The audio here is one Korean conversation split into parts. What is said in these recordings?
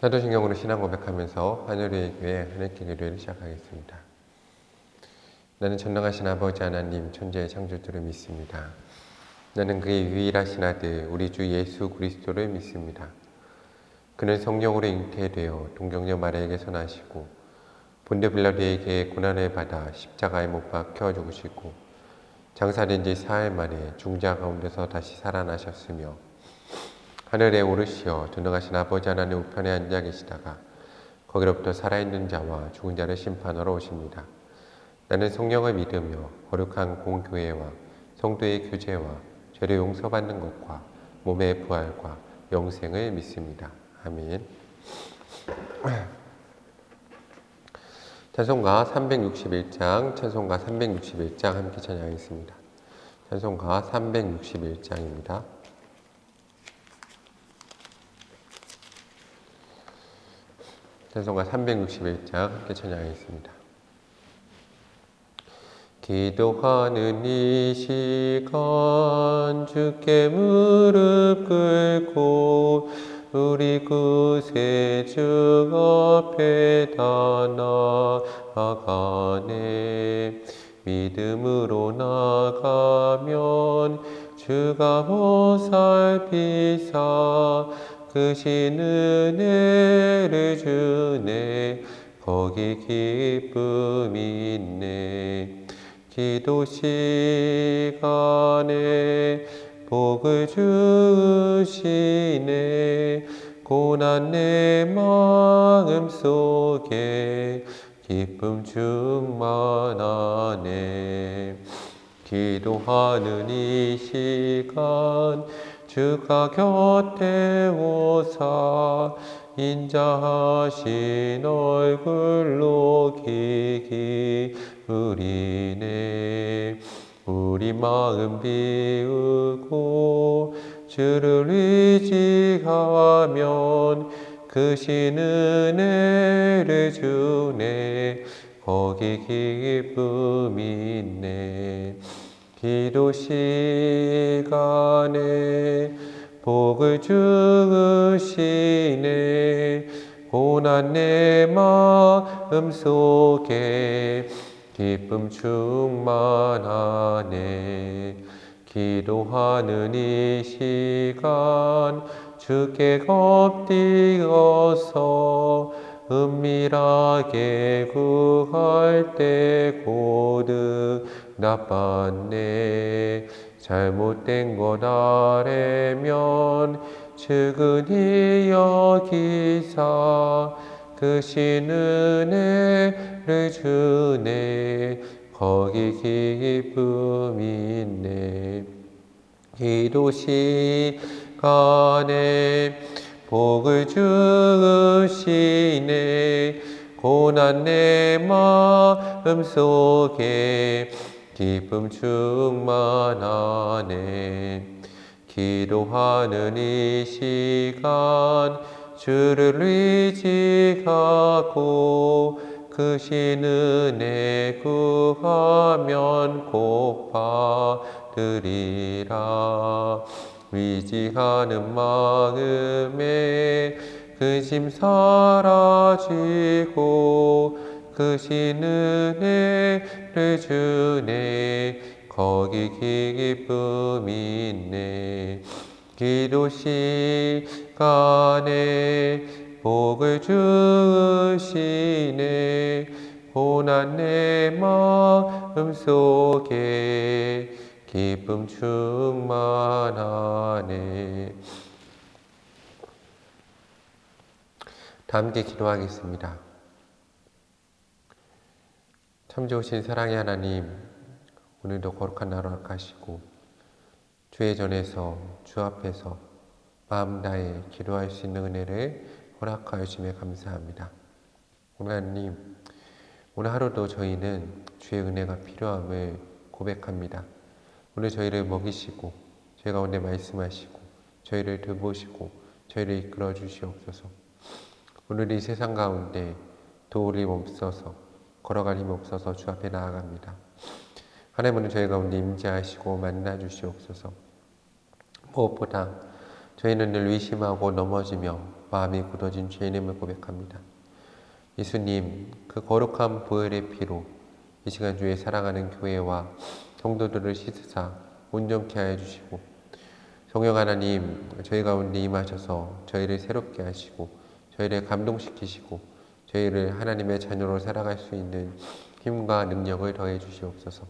사도신경으로 신앙 고백하면서 하늘의 교회 하늘길 기도를 시작하겠습니다. 나는 전능하신 아버지 하나님 천지의 창조주를 믿습니다. 나는 그의 유일하신 아들 우리 주 예수 그리스도를 믿습니다. 그는 성령으로 잉태되어 동정녀 마리아에게서 나시고 본데 빌라도에게 고난을 받아 십자가에 못 박혀 죽으시고 장사된 지 사흘 만에 중자 가운데서 다시 살아나셨으며 하늘에 오르시어 전능하신 아버지 하나님 우편에 앉아 계시다가 거기로부터 살아있는 자와 죽은 자를 심판하러 오십니다. 나는 성령을 믿으며 거룩한 공교회와 성도의 교제와 죄를 용서받는 것과 몸의 부활과 영생을 믿습니다. 아멘. 찬송가 361장, 찬송가 361장 함께 찬양하겠습니다. 찬송가 361장입니다. 찬송가 361장 함께 찬양하겠습니다. 기도하는 이 시간 주께 무릎 꿇고 우리 구세주 앞에 다 나아가네. 믿음으로 나가면 주가 보살피사 크신 은혜를 주네. 거기 기쁨이 있네. 기도 시간에 복을 주시네. 고난 내 마음 속에 기쁨 충만하네. 기도하는 이 시간 주가 곁에 오사 인자하신 얼굴로 귀 기울이네. 우리 마음 비우고 주를 의지하면 크신 은혜를 주네. 거기 기쁨이 있네. 기도 시간에 복을 주시네. 고난 내 마음 속에 기쁨 충만하네. 기도하는 이 시간 주께 엎드려서 은밀하게 구할 때 고득 나빴네. 잘못된 것 알면 측은히 여기사 크신 은혜를 주네. 거기 기쁨이 있네. 기도 시간에 복을 주시네. 고난 내 마음 속에 기쁨 충만하네. 기도하는 이 시간 주를 의지하고 크신 은혜 구하면 꼭 받으리라. 의지하는 마음에 근심 사라지고 크신 은혜를 주네. 거기 기쁨이 있네. 기도 시간에 복을 주시네. 고난 내 마음 속에 기쁨 충만하네. 다 함께 기도하겠습니다. 참 좋으신 사랑의 하나님, 오늘도 거룩한 날을 허락하시고 주의 전에서 주 앞에서 마음 다해 기도할 수 있는 은혜를 허락하여 주심에 감사합니다. 하나님, 오늘 하루도 저희는 주의 은혜가 필요함을 고백합니다. 오늘 저희를 먹이시고 저희 가운데 말씀하시고 저희를 돌보시고 저희를 이끌어 주시옵소서. 오늘 이 세상 가운데 도울 힘 없어서 걸어갈 힘 없어서 주 앞에 나아갑니다. 하나님은 저희 가운데 임재하시고 만나 주시옵소서. 무엇보다 저희는 늘 의심하고 넘어지며 마음이 굳어진 죄인임을 고백합니다. 예수님, 그 거룩한 보혈의 피로 이 시간 주에 사랑하는 교회와 성도들을 씻으사 온전케 하여 주시고, 성령 하나님, 저희 가운데 임하셔서 저희를 새롭게 하시고 저희를 감동시키시고 저희를 하나님의 자녀로 살아갈 수 있는 힘과 능력을 더해 주시옵소서.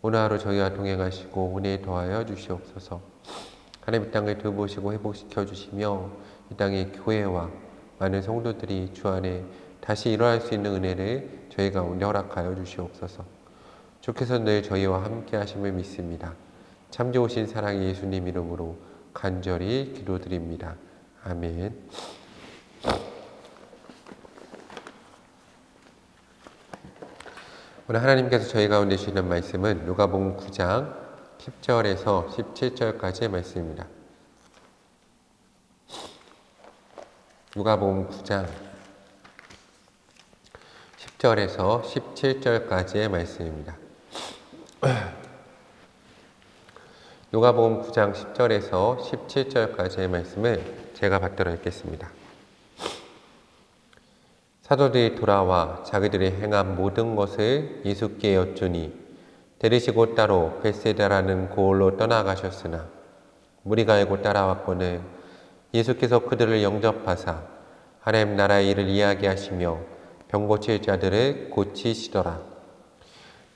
오늘 하루 저희와 동행하시고 은혜에 더하여 주시옵소서. 하나님, 이 땅을 돌보시고 회복시켜 주시며 이 땅의 교회와 많은 성도들이 주 안에 다시 일어날 수 있는 은혜를 저희 가운데 허락하여 주시옵소서. 주께서 늘 저희와 함께 하심을 믿습니다. 참 좋으신 사랑의 예수님 이름으로 간절히 기도드립니다. 아멘. 오늘 하나님께서 저희 가운데 주시는 말씀은 누가복음 9장 10절에서 17절까지의 말씀입니다. 누가복음 9장 10절에서 17절까지의 말씀입니다. 누가복음 9장 10절에서 17절까지의 말씀을 제가 받들어 읽겠습니다. 사도들이 돌아와 자기들이 행한 모든 것을 예수께 여쭈니 데리시고 따로 벳세다라는 고을로 떠나가셨으나 무리가 알고 따라왔거늘 예수께서 그들을 영접하사 하나님 나라의 일을 이야기하시며 병 고칠 자들을 고치시더라.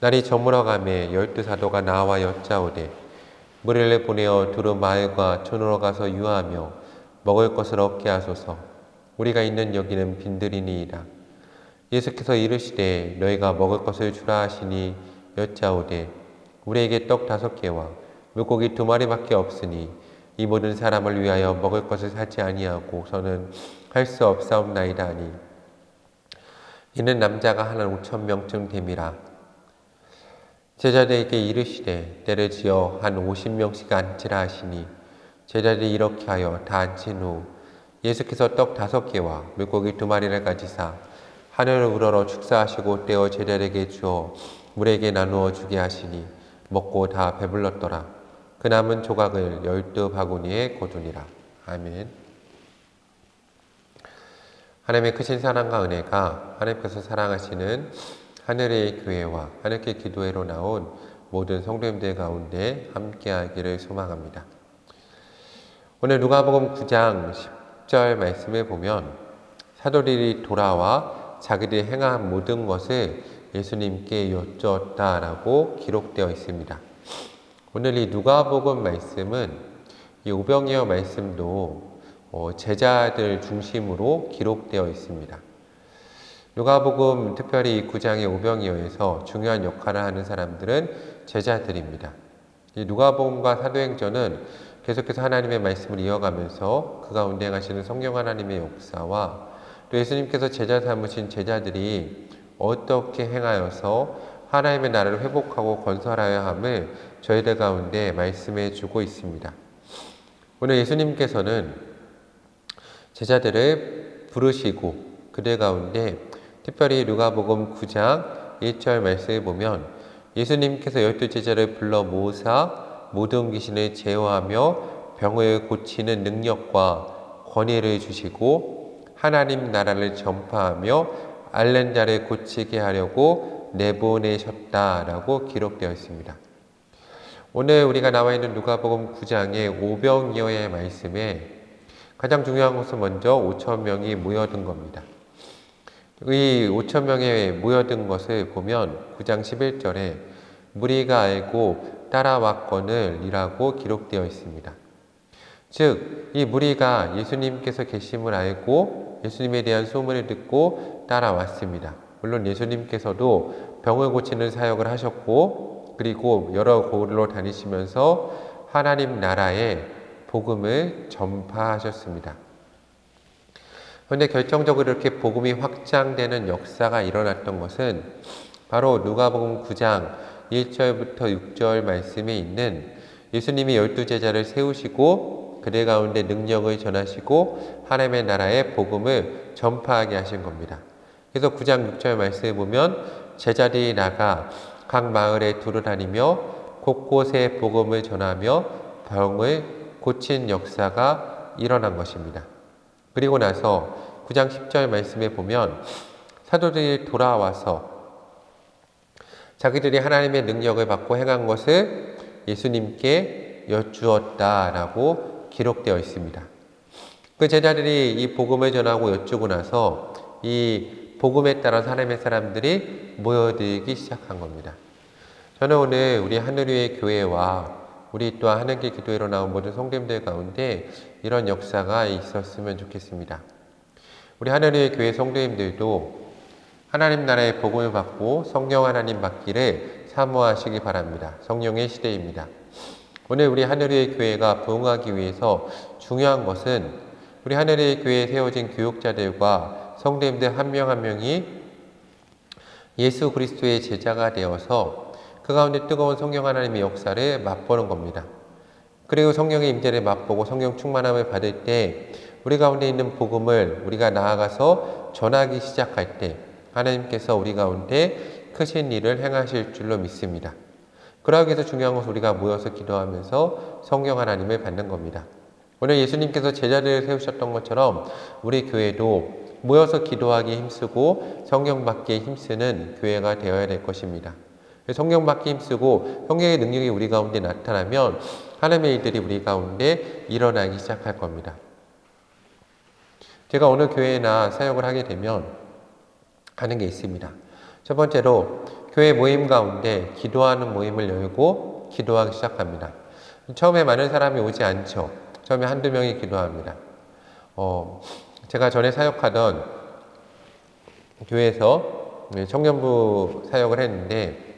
날이 저물어가매 12 사도가 나와 여짜오되 무리를 보내어 두루 마을과 촌으로 가서 유하며 먹을 것을 얻게 하소서. 우리가 있는 여기는 빈들이니이다. 예수께서 이르시되 너희가 먹을 것을 주라 하시니 여짜오되 우리에게 떡 5개와 물고기 2마리밖에 없으니 이 모든 사람을 위하여 먹을 것을 사지 아니하고서는 할 수 없사옵나이다 하니 이는 남자가 한 5,000명쯤 됨이라. 제자들에게 이르시되 때를 지어 한 50명씩 앉히라 하시니 제자들이 이렇게 하여 다 앉힌 후 예수께서 떡 5개와 물고기 2마리를 가지사 하늘을 우러러 축사하시고 떼어 제자들에게 주어 물에게 나누어 주게 하시니 먹고 다 배불렀더라. 그 남은 조각을 12바구니에 거두니라. 아멘. 하나님의 크신 사랑과 은혜가 하나님께서 사랑하시는 하늘의 교회와 하늘의 기도회로 나온 모든 성도님들 가운데 함께하기를 소망합니다. 오늘 누가복음 9장 10절 말씀을 보면 사도들이 돌아와 자기들이 행한 모든 것을 예수님께 여쭈었다라고 기록되어 있습니다. 오늘 이 누가복음 말씀은 이 오병이어 말씀도 제자들 중심으로 기록되어 있습니다. 누가복음 특별히 이 9장의 오병이어에서 중요한 역할을 하는 사람들은 제자들입니다. 이 누가복음과 사도행전은 계속해서 하나님의 말씀을 이어가면서 그 가운데 행하시는 성령 하나님의 역사와 또 예수님께서 제자 삼으신 제자들이 어떻게 행하여서 하나님의 나라를 회복하고 건설하여야 함을 저희들 가운데 말씀해 주고 있습니다. 오늘 예수님께서는 제자들을 부르시고 그들 가운데 특별히 누가복음 9장 1절 말씀을 보면 예수님께서 12제자를 불러 모으사 모든 귀신을 제어하며 병을 고치는 능력과 권위를 주시고 하나님 나라를 전파하며 앓는 자를 고치게 하려고 내보내셨다라고 기록되어 있습니다. 오늘 우리가 나와 있는 누가복음 9장의 오병이어의 말씀에 가장 중요한 것은 먼저 5,000명이 모여든 겁니다. 이 5,000명이 모여든 것을 보면 9장 11절에 무리가 알고 따라왔거늘 이라고 기록되어 있습니다. 즉, 이 무리가 예수님께서 계심을 알고 예수님에 대한 소문을 듣고 따라왔습니다. 물론 예수님께서도 병을 고치는 사역을 하셨고 그리고 여러 고을로 다니시면서 하나님 나라의 복음을 전파하셨습니다. 그런데 결정적으로 이렇게 복음이 확장되는 역사가 일어났던 것은 바로 누가복음 9장 1절부터 6절 말씀에 있는 예수님이 12제자를 세우시고 그들 가운데 능력을 전하시고 하나님의 나라의 복음을 전파하게 하신 겁니다. 그래서 9장 6절 말씀에 보면 제자들이 나가 각 마을에 두루 다니며 곳곳에 복음을 전하며 병을 고친 역사가 일어난 것입니다. 그리고 나서 9장 10절 말씀에 보면 사도들이 돌아와서 자기들이 하나님의 능력을 받고 행한 것을 예수님께 여쭈었다라고 기록되어 있습니다. 그 제자들이 이 복음을 전하고 여쭈고 나서 이 복음에 따라 하나님의 사람들이 모여들기 시작한 겁니다. 저는 오늘 우리 하늘위의 교회와 우리 또한 하늘길 기도회로 나온 모든 성도님들 가운데 이런 역사가 있었으면 좋겠습니다. 우리 하늘위의 교회 성도님들도 하나님 나라의 복음을 받고 성령 하나님 받기를 사모하시기 바랍니다. 성령의 시대입니다. 오늘 우리 하늘위의 교회가 부흥하기 위해서 중요한 것은 우리 하늘위의 교회에 세워진 교육자들과 성도님들 한 명 한 명이 예수 그리스도의 제자가 되어서 그 가운데 뜨거운 성령 하나님의 역사를 맛보는 겁니다. 그리고 성령의 임재를 맛보고 성령 충만함을 받을 때 우리 가운데 있는 복음을 우리가 나아가서 전하기 시작할 때 하나님께서 우리 가운데 크신 일을 행하실 줄로 믿습니다. 그러기 위해서 중요한 것은 우리가 모여서 기도하면서 성령 하나님을 받는 겁니다. 오늘 예수님께서 제자들을 세우셨던 것처럼 우리 교회도 모여서 기도하기에 힘쓰고 성령 받기에 힘쓰는 교회가 되어야 될 것입니다. 성령 받기 힘쓰고 성령의 능력이 우리 가운데 나타나면 하나님의 일들이 우리 가운데 일어나기 시작할 겁니다. 제가 어느 교회나 사역을 하게 되면 하는 게 있습니다. 첫 번째로 교회 모임 가운데 기도하는 모임을 열고 기도하기 시작합니다. 처음에 많은 사람이 오지 않죠. 처음에 한두 명이 기도합니다. 제가 전에 사역하던 교회에서 청년부 사역을 했는데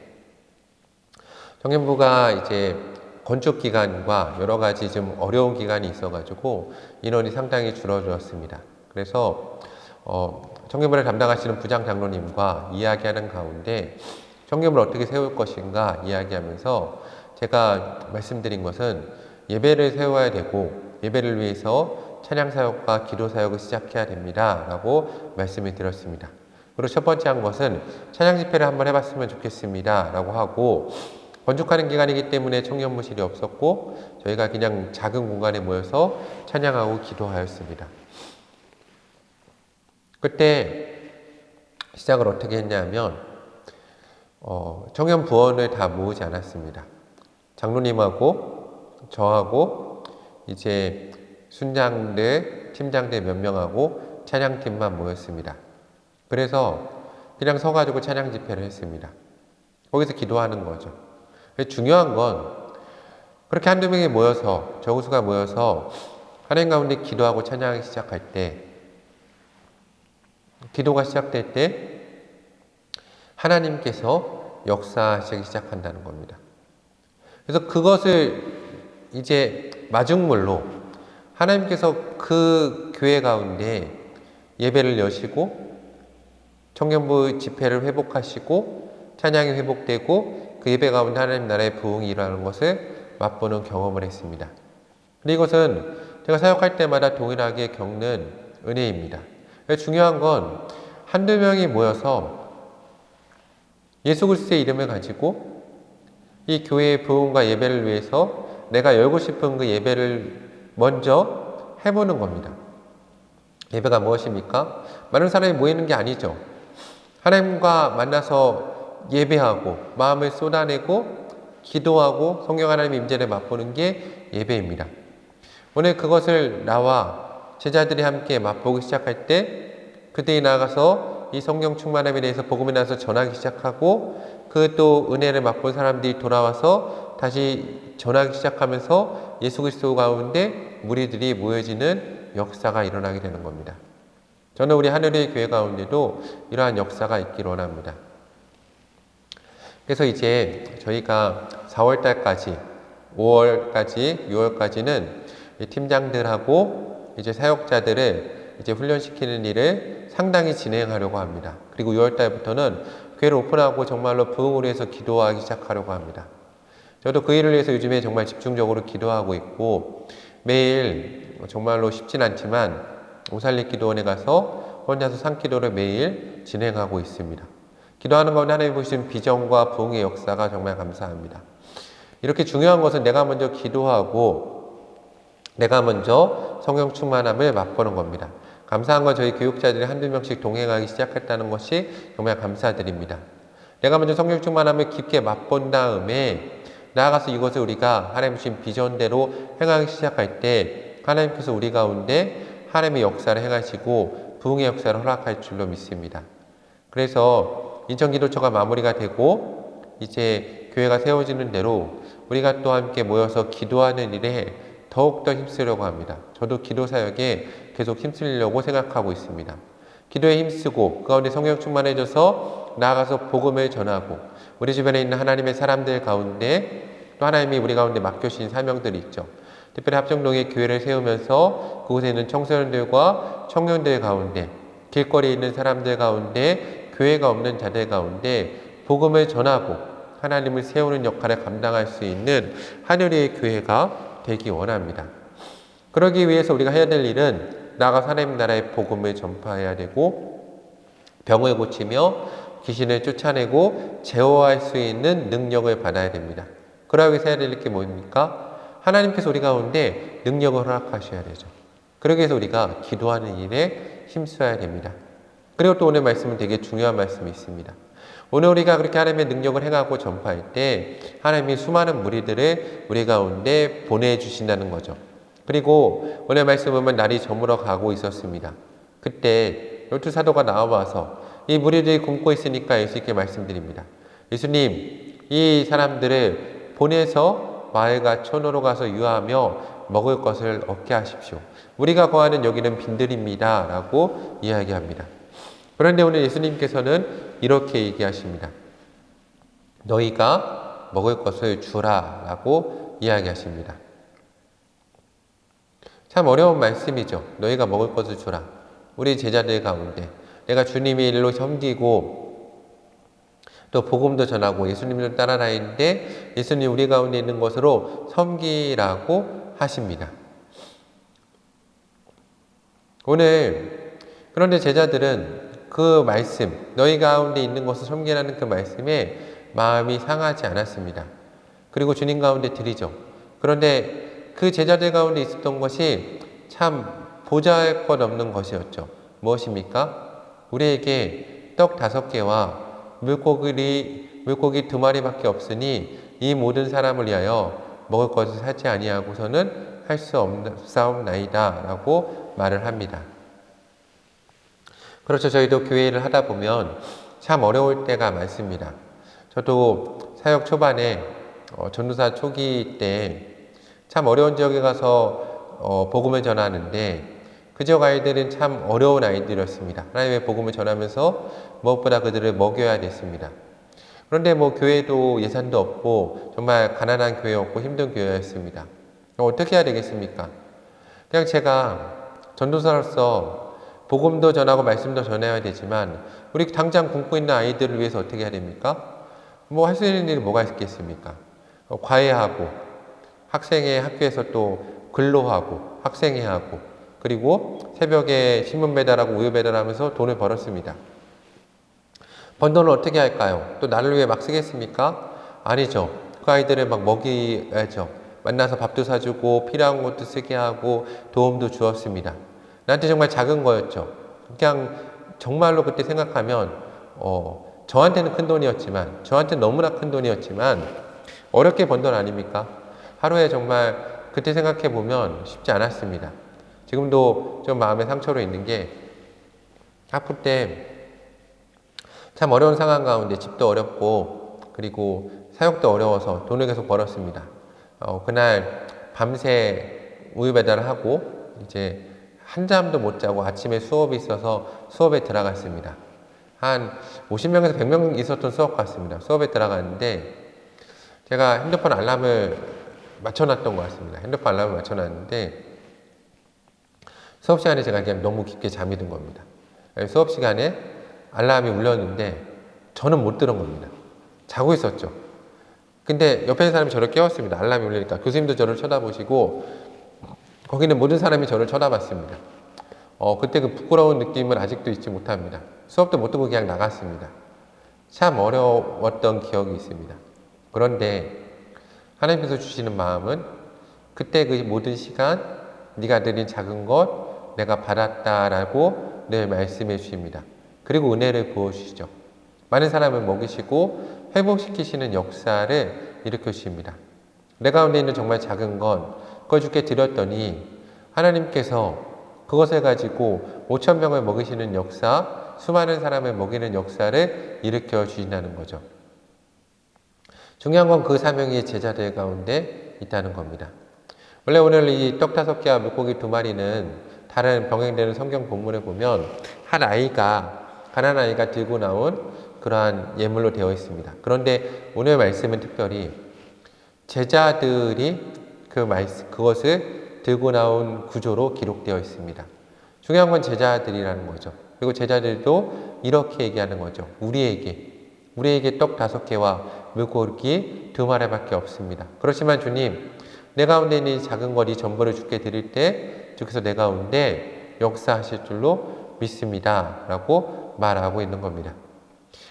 청년부가 이제 건축 기간과 여러 가지 좀 어려운 기간이 있어가지고 인원이 상당히 줄어들었습니다. 그래서 청년부를 담당하시는 부장 장로님과 이야기하는 가운데 청년부를 어떻게 세울 것인가 이야기하면서 제가 말씀드린 것은 예배를 세워야 되고 예배를 위해서 찬양사역과 기도사역을 시작해야 됩니다 라고 말씀을 드렸습니다. 그리고 첫 번째 한 것은 찬양 집회를 한번 해봤으면 좋겠습니다 라고 하고 건축하는 기간이기 때문에 청년부실이 없었고 저희가 그냥 작은 공간에 모여서 찬양하고 기도하였습니다. 그때 시작을 어떻게 했냐면 청년 부원을 다 모으지 않았습니다. 장로님하고 저하고 이제 순장들, 팀장들 몇 명하고 찬양팀만 모였습니다. 그래서 그냥 서가지고 찬양 집회를 했습니다. 거기서 기도하는 거죠. 중요한 건 그렇게 한두 명이 모여서 저우수가 모여서 하나님 가운데 기도하고 찬양하기 시작할 때 기도가 시작될 때 하나님께서 역사하시기 시작한다는 겁니다. 그래서 그것을 이제 마중물로 하나님께서 그 교회 가운데 예배를 여시고 청년부 집회를 회복하시고 찬양이 회복되고 그 예배 가운데 하나님 나라의 부흥이 일어나는 것을 맛보는 경험을 했습니다. 근데 이것은 제가 사역할 때마다 동일하게 겪는 은혜입니다. 중요한 건 한두 명이 모여서 예수 그리스도의 이름을 가지고 이 교회의 부흥과 예배를 위해서 내가 열고 싶은 그 예배를 먼저 해보는 겁니다. 예배가 무엇입니까? 많은 사람이 모이는 게 아니죠. 하나님과 만나서 예배하고 마음을 쏟아내고 기도하고 성령 하나님의 임재를 맛보는 게 예배입니다. 오늘 그것을 나와 제자들이 함께 맛보기 시작할 때 그들이 나가서 이 성령 충만함에 대해서 복음에 나서 전하기 시작하고 그 또 은혜를 맛본 사람들이 돌아와서 다시 전하기 시작하면서 예수 그리스도 가운데 무리들이 모여지는 역사가 일어나게 되는 겁니다. 저는 우리 하늘의 교회 가운데도 이러한 역사가 있기를 원합니다. 그래서 이제 저희가 4월달까지 5월까지 6월까지는 팀장들하고 이제 사역자들을 이제 훈련시키는 일을 상당히 진행하려고 합니다. 그리고 6월달부터는 교회를 오픈하고 정말로 부흥을 위해서 기도하기 시작하려고 합니다. 저도 그 일을 위해서 요즘에 정말 집중적으로 기도하고 있고 매일 정말로 쉽진 않지만 오살리 기도원에 가서 혼자서 산기도를 매일 진행하고 있습니다. 기도하는 가운데 하나님 보시는 비전과 부흥의 역사가 정말 감사합니다. 이렇게 중요한 것은 내가 먼저 기도하고 내가 먼저 성령 충만함을 맛보는 겁니다. 감사한 건 저희 교육자들이 한두 명씩 동행하기 시작했다는 것이 정말 감사드립니다. 내가 먼저 성령 충만함을 깊게 맛본 다음에 나아가서 이것을 우리가 하나님 주신 비전대로 행하기 시작할 때 하나님께서 우리 가운데 하나님의 역사를 행하시고 부흥의 역사를 허락할 줄로 믿습니다. 그래서 인천기도처가 마무리가 되고 이제 교회가 세워지는 대로 우리가 또 함께 모여서 기도하는 일에 더욱더 힘쓰려고 합니다. 저도 기도 사역에 계속 힘쓰려고 생각하고 있습니다. 기도에 힘쓰고 그 가운데 성령 충만해져서 나아가서 복음을 전하고 우리 주변에 있는 하나님의 사람들 가운데 또 하나님이 우리 가운데 맡겨주신 사명들이 있죠. 특별히 합정동에 교회를 세우면서 그곳에 있는 청소년들과 청년들 가운데 길거리에 있는 사람들 가운데 교회가 없는 자들 가운데 복음을 전하고 하나님을 세우는 역할을 감당할 수 있는 하늘의 교회가 되기 원합니다. 그러기 위해서 우리가 해야 될 일은 나아가서 하나님 나라의 복음을 전파해야 되고 병을 고치며 귀신을 쫓아내고 제어할 수 있는 능력을 받아야 됩니다. 그러기 위해서 해야 될 게 뭡니까? 하나님께서 우리 가운데 능력을 허락하셔야 되죠. 그러기 위해서 우리가 기도하는 일에 힘써야 됩니다. 그리고 또 오늘 말씀은 되게 중요한 말씀이 있습니다. 오늘 우리가 그렇게 하나님의 능력을 행하고 전파할 때 하나님이 수많은 무리들을 우리 가운데 보내주신다는 거죠. 그리고 오늘 말씀 보면 날이 저물어 가고 있었습니다. 그때 12사도가 나와서 이 무리들이 굶고 있으니까 예수님께 말씀드립니다. 예수님, 이 사람들을 보내서 마을과 촌으로 가서 유하며 먹을 것을 얻게 하십시오. 우리가 거하는 여기는 빈들입니다. 라고 이야기합니다. 그런데 오늘 예수님께서는 이렇게 얘기하십니다. 너희가 먹을 것을 주라 라고 이야기하십니다. 참 어려운 말씀이죠. 너희가 먹을 것을 주라. 우리 제자들 가운데 내가 주님의 일로 섬기고 또 복음도 전하고 예수님을 따라다니는데 예수님 우리 가운데 있는 것으로 섬기라고 하십니다. 오늘 그런데 제자들은 그 말씀, 너희 가운데 있는 것을 섬기라는 그 말씀에 마음이 상하지 않았습니다. 그리고 주님 가운데 드리죠. 그런데 그 제자들 가운데 있었던 것이 참 보잘것없는 것이었죠. 무엇입니까? 우리에게 떡 5개와 물고기 2마리밖에 없으니 이 모든 사람을 위하여 먹을 것을 사지 아니하고서는 할 수 없사옵나이다 라고 말을 합니다. 그렇죠. 저희도 교회를 하다 보면 참 어려울 때가 많습니다. 저도 사역 초반에 전도사 초기 때 참 어려운 지역에 가서 복음을 전하는데 그 지역 아이들은 참 어려운 아이들이었습니다. 하나님의 복음을 전하면서 무엇보다 그들을 먹여야 됐습니다. 그런데 교회도 예산도 없고 정말 가난한 교회였고 힘든 교회였습니다. 어떻게 해야 되겠습니까? 그냥 제가 전도사로서 복음도 전하고 말씀도 전해야 되지만 우리 당장 굶고 있는 아이들을 위해서 어떻게 해야 됩니까? 할 수 있는 일이 뭐가 있겠습니까? 과외하고 학생회 학교에서 또 근로하고 학생회하고 그리고 새벽에 신문 배달하고 우유 배달하면서 돈을 벌었습니다. 번 돈을 어떻게 할까요? 또 나를 위해 막 쓰겠습니까? 아니죠. 그 아이들을 막 먹여야죠. 만나서 밥도 사주고 필요한 것도 쓰게 하고 도움도 주었습니다. 나한테 정말 작은 거였죠. 그냥 정말로 그때 생각하면 저한테는 큰 돈이었지만 저한테는 너무나 큰 돈이었지만 어렵게 번 돈 아닙니까? 하루에 정말 그때 생각해 보면 쉽지 않았습니다. 지금도 좀 마음에 상처로 있는 게 아플 때 참 어려운 상황 가운데 집도 어렵고 그리고 사역도 어려워서 돈을 계속 벌었습니다. 그날 밤새 우유 배달을 하고 이제 한잠도 못 자고 아침에 수업이 있어서 수업에 들어갔습니다. 한 50명에서 100명 있었던 수업 같습니다. 수업에 들어갔는데 제가 핸드폰 알람을 맞춰놨던 것 같습니다. 핸드폰 알람을 맞춰놨는데 수업 시간에 제가 그냥 너무 깊게 잠이 든 겁니다. 수업 시간에 알람이 울렸는데 저는 못 들은 겁니다. 자고 있었죠. 근데 옆에 있는 사람이 저를 깨웠습니다. 알람이 울리니까. 교수님도 저를 쳐다보시고 거기는 모든 사람이 저를 쳐다봤습니다. 그때 그 부끄러운 느낌을 아직도 잊지 못합니다. 수업도 못 듣고 그냥 나갔습니다. 참 어려웠던 기억이 있습니다. 그런데 하나님께서 주시는 마음은 그때 그 모든 시간 네가 드린 작은 것 내가 받았다라고 늘 말씀해 주십니다. 그리고 은혜를 부어주시죠. 많은 사람을 먹이시고 회복시키시는 역사를 일으켜 주십니다. 내 가운데 있는 정말 작은 것, 그걸 주께 드렸더니 하나님께서 그것을 가지고 5,000명을 먹이시는 역사, 수많은 사람을 먹이는 역사를 일으켜 주신다는 거죠. 중요한 건 그 사명이 제자들 가운데 있다는 겁니다. 원래 오늘 이 떡 5개와 물고기 2마리는 다른 병행되는 성경 본문에 보면 한 아이가, 가난한 아이가 들고 나온 그러한 예물로 되어 있습니다. 그런데 오늘 말씀은 특별히 제자들이 그것을 들고 나온 구조로 기록되어 있습니다. 중요한 건 제자들이라는 거죠. 그리고 제자들도 이렇게 얘기하는 거죠. 우리에게 떡 5개와 물고기 2마리밖에 없습니다. 그렇지만 주님, 내 가운데 있는 이 작은 것, 이 전부를 주께 드릴 때 주께서 내 가운데 역사하실 줄로 믿습니다. 라고 말하고 있는 겁니다.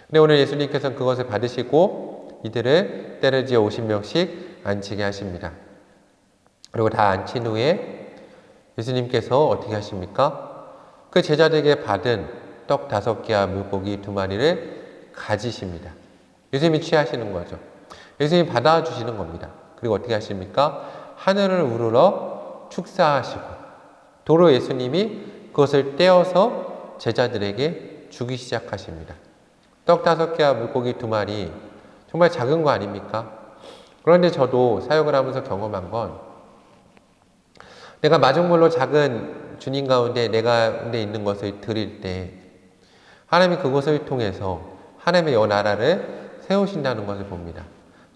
근데 오늘 예수님께서는 그것을 받으시고 이들을 때려지어 50명씩 안치게 하십니다. 그리고 다 안친 후에 예수님께서 어떻게 하십니까? 그 제자들에게 받은 떡 5개와 물고기 2마리를 가지십니다. 예수님이 취하시는 거죠. 예수님이 받아주시는 겁니다. 그리고 어떻게 하십니까? 하늘을 우러러 축사하시고 도로 예수님이 그것을 떼어서 제자들에게 주기 시작하십니다. 떡 5개와 물고기 2마리, 정말 작은 거 아닙니까? 그런데 저도 사역을 하면서 경험한 건 내가 마중물로 작은 주님 가운데 내 가운데 있는 것을 드릴 때 하나님이 그것을 통해서 하나님의 여 나라를 세우신다는 것을 봅니다.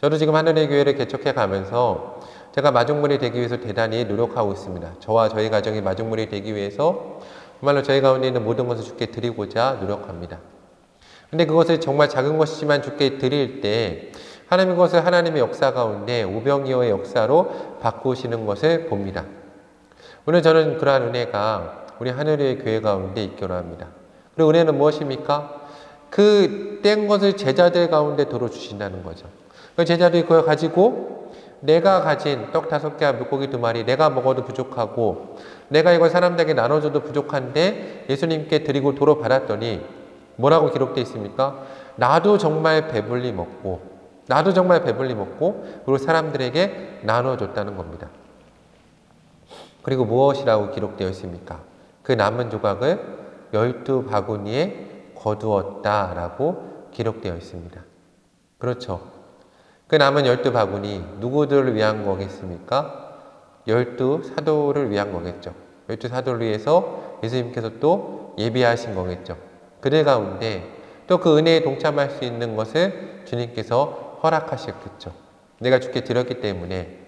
저도 지금 하늘의 교회를 개척해 가면서 제가 마중물이 되기 위해서 대단히 노력하고 있습니다. 저와 저희 가정이 마중물이 되기 위해서 정말로 저희 가운데 있는 모든 것을 주께 드리고자 노력합니다. 근데 그것을 정말 작은 것이지만 주께 드릴 때 하나님이 그것을 하나님의 역사 가운데 오병이어의 역사로 바꾸시는 것을 봅니다. 오늘 저는 그러한 은혜가 우리 하늘의 교회 가운데 있기로 합니다. 그리고 은혜는 무엇입니까? 그 뗀 것을 제자들 가운데 도로 주신다는 거죠. 그 제자들이 그걸 가지고 내가 가진 떡 5개와 물고기 2마리 내가 먹어도 부족하고 내가 이걸 사람들에게 나눠줘도 부족한데 예수님께 드리고 도로 받았더니 뭐라고 기록되어 있습니까? 나도 정말 배불리 먹고 그리고 사람들에게 나눠줬다는 겁니다. 그리고 무엇이라고 기록되어 있습니까? 그 남은 조각을 12바구니에 거두었다라고 기록되어 있습니다. 그렇죠. 그 남은 12바구니 누구들을 위한 거겠습니까? 12사도를 위한 거겠죠. 12사도를 위해서 예수님께서 또 예비하신 거겠죠. 그들 가운데 또 그 은혜에 동참할 수 있는 것을 주님께서 허락하셨겠죠. 내가 주께 드렸기 때문에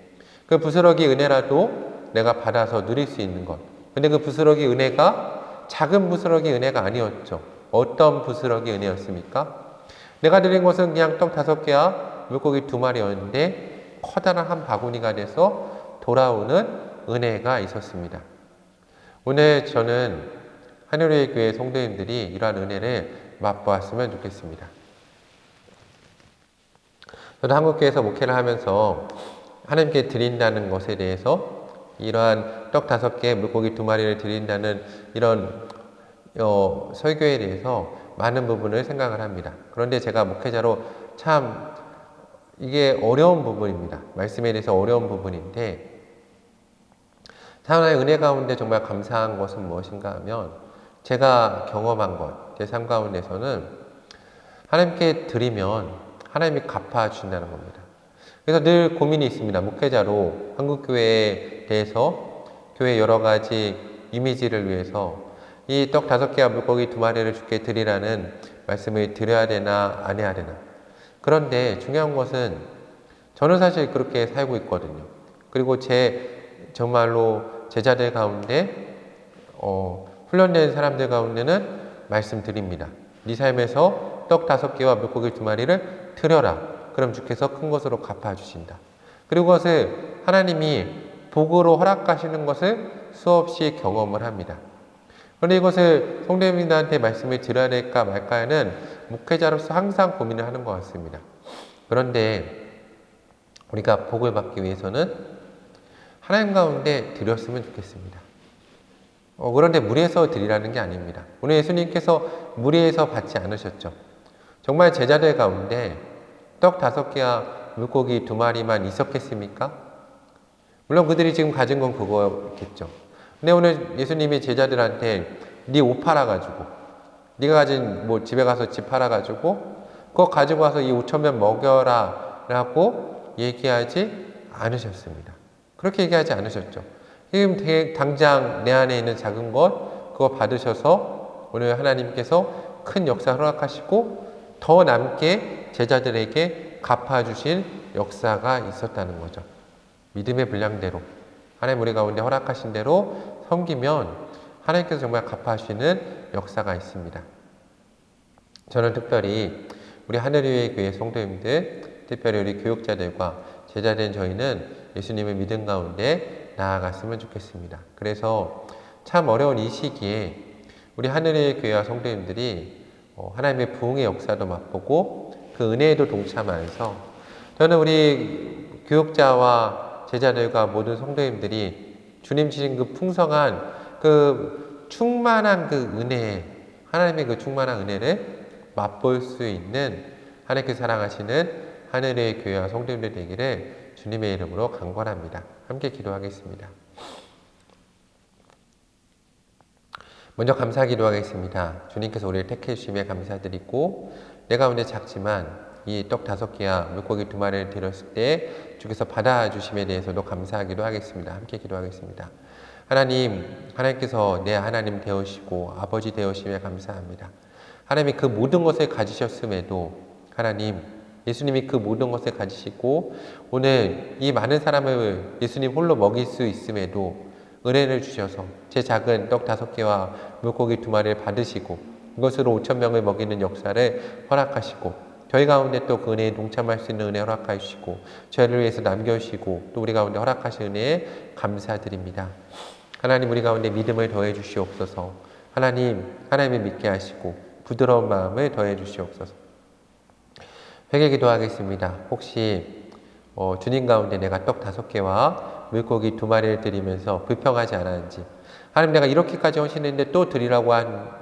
그 부스러기 은혜라도 내가 받아서 누릴 수 있는 것. 근데 그 부스러기 은혜가 작은 부스러기 은혜가 아니었죠. 어떤 부스러기 은혜였습니까? 내가 드린 것은 그냥 떡 5개와 물고기 2마리였는데 커다란 한 바구니가 돼서 돌아오는 은혜가 있었습니다. 오늘 저는 하늘의 교회 성도님들이 이러한 은혜를 맛보았으면 좋겠습니다. 저도 한국교회에서 목회를 하면서 하나님께 드린다는 것에 대해서 이러한 떡 5개, 물고기 2마리를 드린다는 이런 설교에 대해서 많은 부분을 생각을 합니다. 그런데 제가 목회자로 참 이게 어려운 부분입니다. 말씀에 대해서 어려운 부분인데 하나님의 은혜 가운데 정말 감사한 것은 무엇인가 하면 제가 경험한 것, 제 삶 가운데서는 하나님께 드리면 하나님이 갚아주신다는 겁니다. 그래서 늘 고민이 있습니다. 목회자로 한국교회에 대해서 교회 여러 가지 이미지를 위해서 이 떡 5개와 물고기 2마리를 주께 드리라는 말씀을 드려야 되나 안 해야 되나. 그런데 중요한 것은 저는 사실 그렇게 살고 있거든요. 그리고 정말로 제자들 가운데 훈련된 사람들 가운데는 말씀드립니다. 네 삶에서 떡 5개와 물고기 2마리를 드려라. 그럼 주께서 큰 것으로 갚아주신다. 그리고 그것을 하나님이 복으로 허락하시는 것을 수없이 경험을 합니다. 그런데 이것을 성도님들한테 말씀을 드려야 될까 말까는 목회자로서 항상 고민을 하는 것 같습니다. 그런데 우리가 복을 받기 위해서는 하나님 가운데 드렸으면 좋겠습니다. 그런데 무리해서 드리라는 게 아닙니다. 오늘 예수님께서 무리해서 받지 않으셨죠. 정말 제자들 가운데 떡 5개와 물고기 2마리만 있었겠습니까? 물론 그들이 지금 가진 건 그거겠죠. 근데 오늘 예수님이 제자들한테 네 옷 팔아가지고, 네가 가진 집에 가서 집 팔아가지고 그거 가지고 와서 이 5,000명 먹여라 라고 얘기하지 않으셨습니다. 그렇게 얘기하지 않으셨죠. 지금 당장 내 안에 있는 작은 것 그거 받으셔서 오늘 하나님께서 큰 역사 허락하시고 더 남게 제자들에게 갚아주신 역사가 있었다는 거죠. 믿음의 분량대로 하나님 우리 가운데 허락하신 대로 섬기면 하나님께서 정말 갚아주시는 역사가 있습니다. 저는 특별히 우리 하늘위의 교회 성도님들, 특별히 우리 교육자들과 제자된 저희는 예수님의 믿음 가운데 나아갔으면 좋겠습니다. 그래서 참 어려운 이 시기에 우리 하늘의 교회와 성도님들이 하나님의 부흥의 역사도 맛보고 그 은혜에도 동참하여서 저는 우리 교육자와 제자들과 모든 성도님들이 주님 주신 그 풍성한 그 충만한 그 은혜, 하나님의 그 충만한 은혜를 맛볼 수 있는 하나님께서 사랑하시는 하늘의 교회와 성도님들 되기를 주님의 이름으로 간구합니다. 함께 기도하겠습니다. 먼저 감사 기도하겠습니다. 주님께서 우리를 택해 주심에 감사드리고 내 가운데 작지만 이 떡 5개와 물고기 2마리를 드렸을 때 주께서 받아주심에 대해서도 감사하기도 하겠습니다. 함께 기도하겠습니다. 하나님께서 내 하나님 되오시고 아버지 되오심에 감사합니다. 하나님이 그 모든 것을 가지셨음에도 예수님이 그 모든 것을 가지시고 오늘 이 많은 사람을 예수님 홀로 먹일 수 있음에도 은혜를 주셔서 제 작은 떡 5개와 물고기 2마리를 받으시고 이것으로 5,000명을 먹이는 역사를 허락하시고 저희 가운데 또 그 은혜에 동참할 수 있는 은혜 허락하시고 저희를 위해서 남겨주시고 또 우리 가운데 허락하신 은혜에 감사드립니다. 하나님 우리 가운데 믿음을 더해 주시옵소서. 하나님을 믿게 하시고 부드러운 마음을 더해 주시옵소서. 회개 기도하겠습니다. 혹시 주님 가운데 내가 떡 5개와 물고기 2마리를 드리면서 불평하지 않았는지, 하나님 내가 이렇게까지 헌신했는데 또 드리라고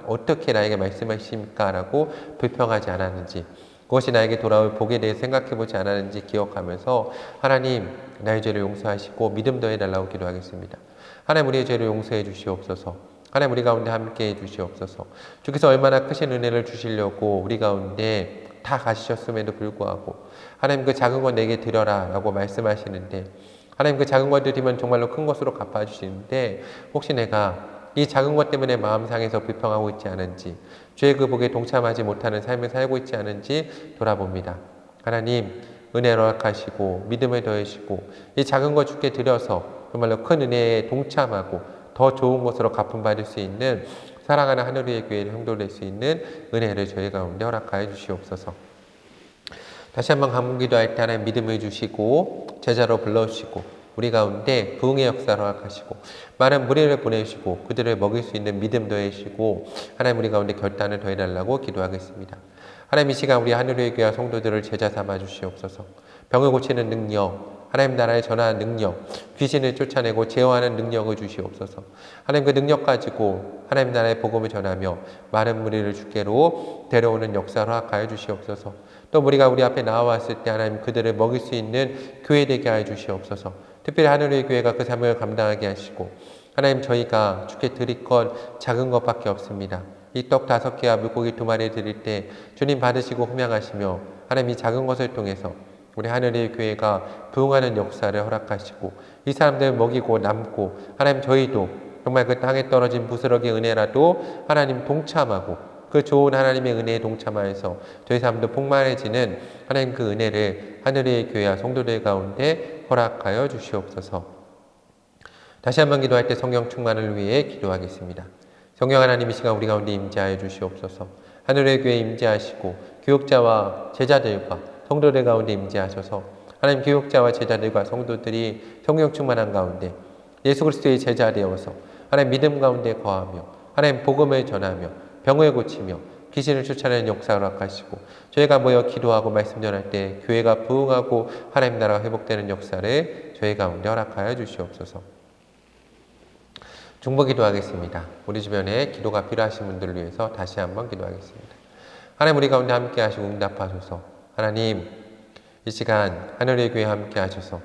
어떻게 나에게 말씀하십니까? 라고 불평하지 않았는지, 그것이 나에게 돌아올 복에 대해 생각해보지 않았는지 기억하면서 하나님 나의 죄를 용서하시고 믿음 더해달라고 기도하겠습니다. 하나님 우리의 죄를 용서해 주시옵소서. 하나님 우리 가운데 함께 해 주시옵소서. 주께서 얼마나 크신 은혜를 주시려고 우리 가운데 다 가시셨음에도 불구하고 하나님 그 작은 것 내게 드려라 라고 말씀하시는데, 하나님 그 작은 것 드리면 정말로 큰 것으로 갚아주시는데 혹시 내가 이 작은 것 때문에 마음 상해서 불평하고 있지 않은지, 죄의 그 복에 동참하지 못하는 삶을 살고 있지 않은지 돌아봅니다. 하나님 은혜를 허락하시고 믿음을 더해주시고 이 작은 것 주께 드려서 정말로 큰 은혜에 동참하고 더 좋은 것으로 갚음받을 수 있는 사랑하는 하늘의 교회를 형도될 수 있는 은혜를 저희 가운데 허락하여 주시옵소서. 다시 한번 간구 기도할 때 하나님 믿음을 주시고 제자로 불러주시고 우리 가운데 부흥의 역사를 허락하시고 많은 무리를 보내주시고 그들을 먹일 수 있는 믿음 더해주시고 하나님 우리 가운데 결단을 더해달라고 기도하겠습니다. 하나님 이 시간 우리 하늘의 교회와 성도들을 제자 삼아 주시옵소서. 병을 고치는 능력, 하나님 나라에 전하는 능력, 귀신을 쫓아내고 제어하는 능력을 주시옵소서. 하나님 그 능력 가지고 하나님 나라의 복음을 전하며 많은 무리를 주께로 데려오는 역사를 허락하여 주시옵소서. 또 우리가 우리 앞에 나와왔을 때 하나님 그들을 먹일 수 있는 교회 되게 하여 주시옵소서. 특별히 하늘의 교회가 그 삶을 감당하게 하시고 하나님 저희가 주께 드릴 것 작은 것밖에 없습니다. 이 떡 5개와 물고기 2마리 드릴 때 주님 받으시고 흠양하시며 하나님 이 작은 것을 통해서 우리 하늘의 교회가 부흥하는 역사를 허락하시고 이 사람들 먹이고 남고 하나님 저희도 정말 그 땅에 떨어진 부스러기 은혜라도 하나님 동참하고 그 좋은 하나님의 은혜에 동참하여서 저희 삶도 풍만해지는 하나님 그 은혜를 하늘의 교회와 성도들 가운데 허락하여 주시옵소서. 다시 한번 기도할 때 성령 충만을 위해 기도하겠습니다. 성령 하나님 이 시간 우리 가운데 임재하여 주시옵소서. 하늘의 교회에 임재하시고 교육자와 제자들과 성도들 가운데 임재하셔서 하나님 교육자와 제자들과 성도들이 성령 충만한 가운데 예수 그리스도의 제자 되어서 하나님 믿음 가운데 거하며 하나님 복음을 전하며 병을 고치며 귀신을 쫓아내는 역사를 허락하시고 저희가 모여 기도하고 말씀 전할 때 교회가 부흥하고 하나님 나라가 회복되는 역사를 저희 가운데 허락하여 주시옵소서. 중보 기도하겠습니다. 우리 주변에 기도가 필요하신 분들을 위해서 다시 한번 기도하겠습니다. 하나님, 우리 가운데 함께 하시고 응답하소서. 하나님, 이 시간 하늘의 교회 함께 하셔서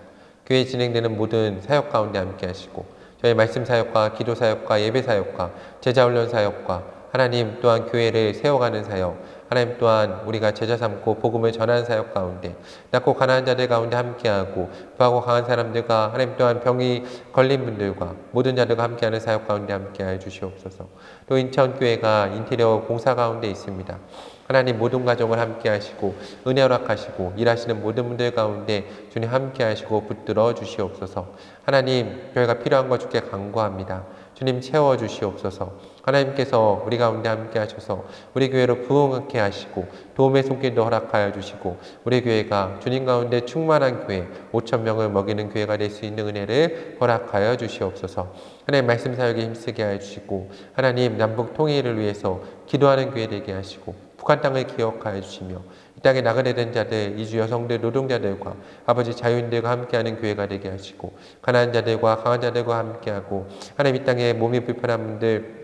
교회 진행되는 모든 사역 가운데 함께 하시고 저희 말씀 사역과 기도 사역과 예배 사역과 제자 훈련 사역과 하나님 또한 교회를 세워가는 사역, 하나님 또한 우리가 제자 삼고 복음을 전하는 사역 가운데 낮고 가난한 자들 가운데 함께하고 부하고 강한 사람들과 하나님 또한 병이 걸린 분들과 모든 자들과 함께하는 사역 가운데 함께하여 주시옵소서. 또 인천교회가 인테리어 공사 가운데 있습니다. 하나님, 모든 가정을 함께 하시고 은혜 허락하시고 일하시는 모든 분들 가운데 주님 함께 하시고 붙들어 주시옵소서. 하나님, 저희가 필요한 것 주께 간구합니다. 주님 채워 주시옵소서. 하나님께서 우리 가운데 함께 하셔서 우리 교회로 부흥하게 하시고 도움의 손길도 허락하여 주시고 우리 교회가 주님 가운데 충만한 교회 5,000명을 먹이는 교회가 될 수 있는 은혜를 허락하여 주시옵소서. 하나님, 말씀 사역에 힘쓰게 하여 주시고 하나님, 남북 통일을 위해서 기도하는 교회 되게 하시고 북한 땅을 기억하여 주시며 이 땅에 나그네 된 자들, 이주 여성들, 노동자들과 아버지 자유인들과 함께하는 교회가 되게 하시고 가난한 자들과 강한 자들과 함께하고 하나님, 이 땅에 몸이 불편한 분들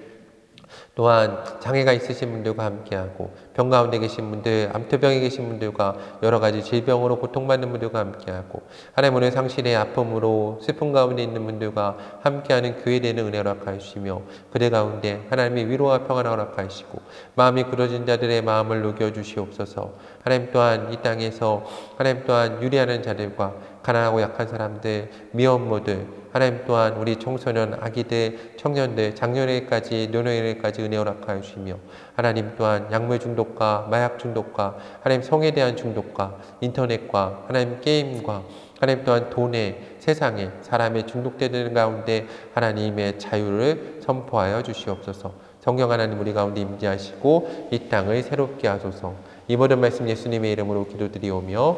또한 장애가 있으신 분들과 함께하고 병 가운데 계신 분들, 암투병에 계신 분들과 여러 가지 질병으로 고통받는 분들과 함께하고 하나님, 오늘 상실의 아픔으로 슬픔 가운데 있는 분들과 함께하는 교회 되는 은혜 허락하여 주시며 그들 가운데 하나님의 위로와 평안을 허락하여 주시고 마음이 굳어진 자들의 마음을 녹여주시옵소서. 하나님 또한 이 땅에서 하나님 또한 유리하는 자들과 가난하고 약한 사람들, 미혼모들, 하나님 또한 우리 청소년, 아기들, 청년들, 장년에까지 노년에까지 은혜 허락하여 주시며 하나님 또한 약물 중독과 마약 중독과 하나님 성에 대한 중독과 인터넷과 하나님 게임과 하나님 또한 돈에 세상에 사람의 중독되는 가운데 하나님의 자유를 선포하여 주시옵소서. 성령 하나님, 우리 가운데 임재하시고 이 땅을 새롭게 하소서. 이 모든 말씀 예수님의 이름으로 기도드리오며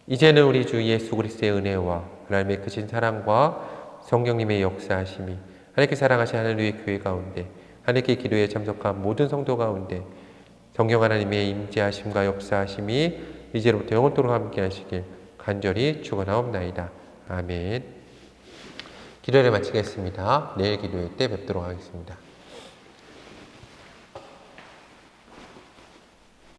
이제는 우리 주 예수 그리스도의 은혜와 하나님의 크신 사랑과 성령님의 역사하심이 하나님께 사랑하신 하나님의 교회 가운데 하나님께 기도에 참석한 모든 성도 가운데 성령 하나님의 임재하심과 역사하심이 이제로부터 영원토록 함께 하시길 간절히 축원하옵나이다. 아멘. 기도를 마치겠습니다. 내일 기도회 때 뵙도록 하겠습니다.